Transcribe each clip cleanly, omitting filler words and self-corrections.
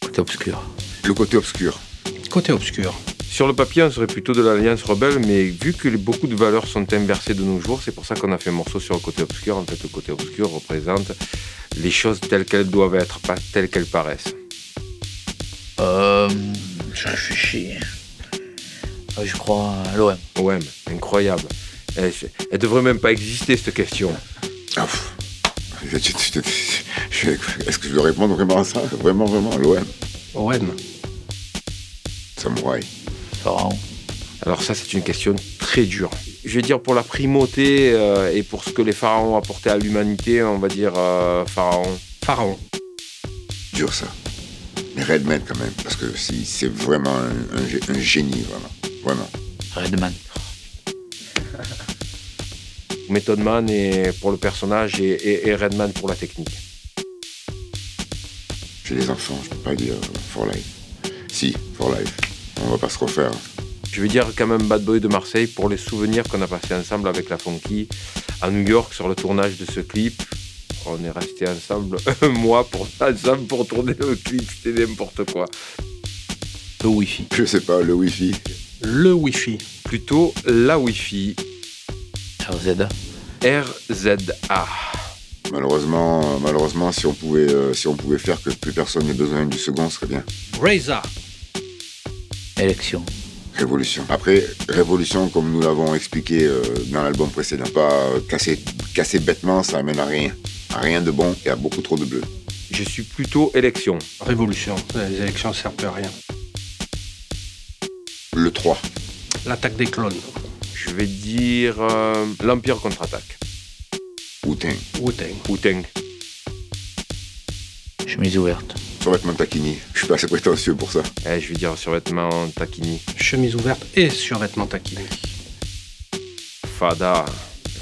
Côté obscur. Le côté obscur. Côté obscur. Sur le papier, on serait plutôt de l'Alliance Rebelle, mais vu que beaucoup de valeurs sont inversées de nos jours, c'est pour ça qu'on a fait un morceau sur le côté obscur. En fait, le côté obscur représente les choses telles qu'elles doivent être, pas telles qu'elles paraissent. Je réfléchis. Je crois à l'OM. OM, incroyable. Elle devrait même pas exister, cette question. Est-ce que je dois répondre vraiment à ça? Vraiment, vraiment, à l'OM. OM. Samouraï. Pharaon. Alors ça, c'est une question très dure. Je vais dire pour la primauté et pour ce que les pharaons apportaient à l'humanité, on va dire pharaon. Pharaon. Dur, ça. Mais Redman, quand même, parce que si, c'est vraiment un génie, vraiment. Vraiment. Redman. Method Man pour le personnage et Redman pour la technique. J'ai des enfants, je peux pas dire For Life. Si, For Life. On va pas se refaire. Je vais dire quand même Bad Boy de Marseille pour les souvenirs qu'on a passés ensemble avec la Funky à New York sur le tournage de ce clip. On est restés ensemble un mois pour tourner le clip, c'était n'importe quoi. Le Wi-Fi. Je sais pas, le Wi-Fi. Le Wi-Fi. Plutôt la Wi-Fi. RZA. RZA. Malheureusement, si on pouvait faire que plus personne n'ait besoin du second, ce serait bien. Reza. Élection. Révolution. Après, révolution, comme nous l'avons expliqué dans l'album précédent, pas casser bêtement, ça amène à rien. À rien de bon et à beaucoup trop de bleu. Je suis plutôt élection. Révolution. Les élections ne servent plus à rien. Le 3. L'attaque des clones. Je vais dire l'Empire contre-attaque. Wu-Tang. Wu-Tang. Wu-Tang. Chemise ouverte. Survêtement Taquini. Je suis pas assez prétentieux pour ça. Je vais dire survêtement Taquini. Chemise ouverte et survêtement taquini. Fada.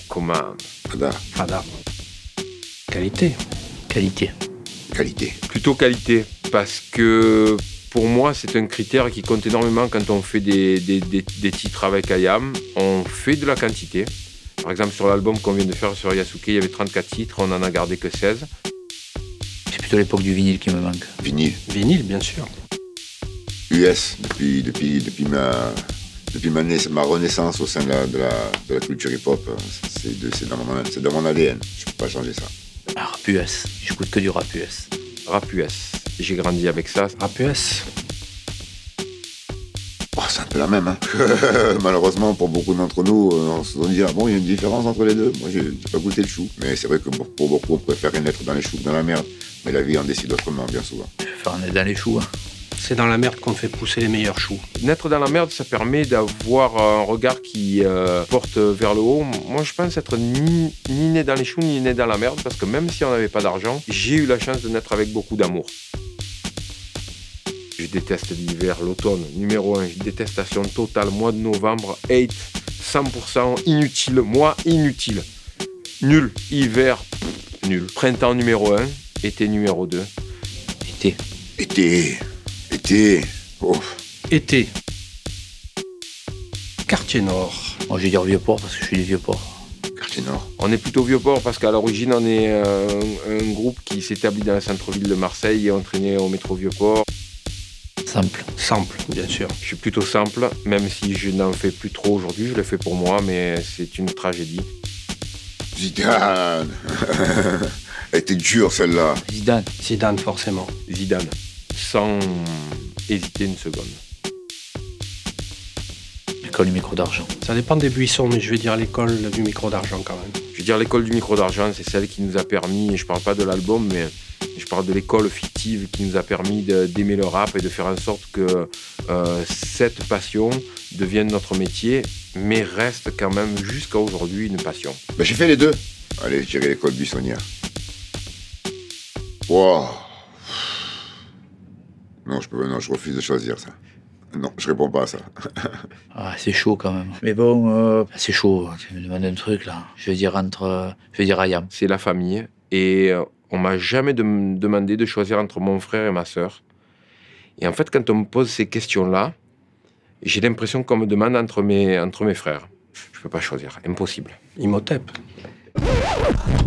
Command. Fada. Qualité. Qualité. Qualité. Plutôt qualité, parce que pour moi, c'est un critère qui compte énormément quand on fait des titres avec IAM. On fait de la quantité. Par exemple, sur l'album qu'on vient de faire sur Yasuke, il y avait 34 titres, on n'en a gardé que 16. C'est plutôt l'époque du vinyle qui me manque. Vinyle. Vinyle, bien sûr. US, depuis ma renaissance au sein de la culture hip-hop, c'est dans mon ADN. Je peux pas changer ça. Rap US. J'écoute que du rap US. Rap US. J'ai grandi avec ça. Rap US. Oh, c'est un peu la même, hein. Malheureusement, pour beaucoup d'entre nous, on se dit, ah bon, il y a une différence entre les deux. Moi, j'ai pas goûté le chou. Mais c'est vrai que pour beaucoup, on préfère naître dans les choux que dans la merde. Mais la vie en décide autrement, bien souvent. Je vais faire un nez dans les choux. Hein. C'est dans la merde qu'on fait pousser les meilleurs choux. Naître dans la merde, ça permet d'avoir un regard qui porte vers le haut. Moi, je pense être ni né dans les choux, ni né dans la merde, parce que même si on n'avait pas d'argent, j'ai eu la chance de naître avec beaucoup d'amour. Je déteste l'hiver, l'automne, numéro 1, détestation totale, mois de novembre, hate, 100%, inutile, mois inutile. Nul, hiver, nul. Printemps numéro 1, été numéro 2. Été. Oh. Été. Quartier Nord. Moi, je vais dire Vieux-Port parce que je suis du Vieux-Port. Quartier Nord. On est plutôt Vieux-Port parce qu'à l'origine, on est un groupe qui s'établit dans le centre-ville de Marseille et on traînait au métro Vieux-Port. Simple, bien sûr. Je suis plutôt simple, même si je n'en fais plus trop aujourd'hui. Je le fais pour moi, mais c'est une tragédie. Zidane. Elle était dure, celle-là. Zidane, forcément. Zidane, sans hésiter une seconde. L'école du micro d'argent. Ça dépend des buissons, mais je vais dire l'école du micro d'argent quand même. Je veux dire l'école du micro d'argent, c'est celle qui nous a permis, et je parle pas de l'album, mais je parle de l'école fictive qui nous a permis d'aimer le rap et de faire en sorte que cette passion devienne notre métier, mais reste quand même jusqu'à aujourd'hui une passion. Ben, j'ai fait les deux. Allez, je dirais l'école buissonnière. Wow. Non, je refuse de choisir ça. Non, je réponds pas à ça. Ah, c'est chaud quand même. Mais bon, c'est chaud. Tu me demandes un truc là. Je vais dire Ayam. C'est la famille et on m'a jamais demandé de choisir entre mon frère et ma sœur. Et en fait, quand on me pose ces questions-là, j'ai l'impression qu'on me demande entre mes frères. Je peux pas choisir, impossible. Imhotep. Bye.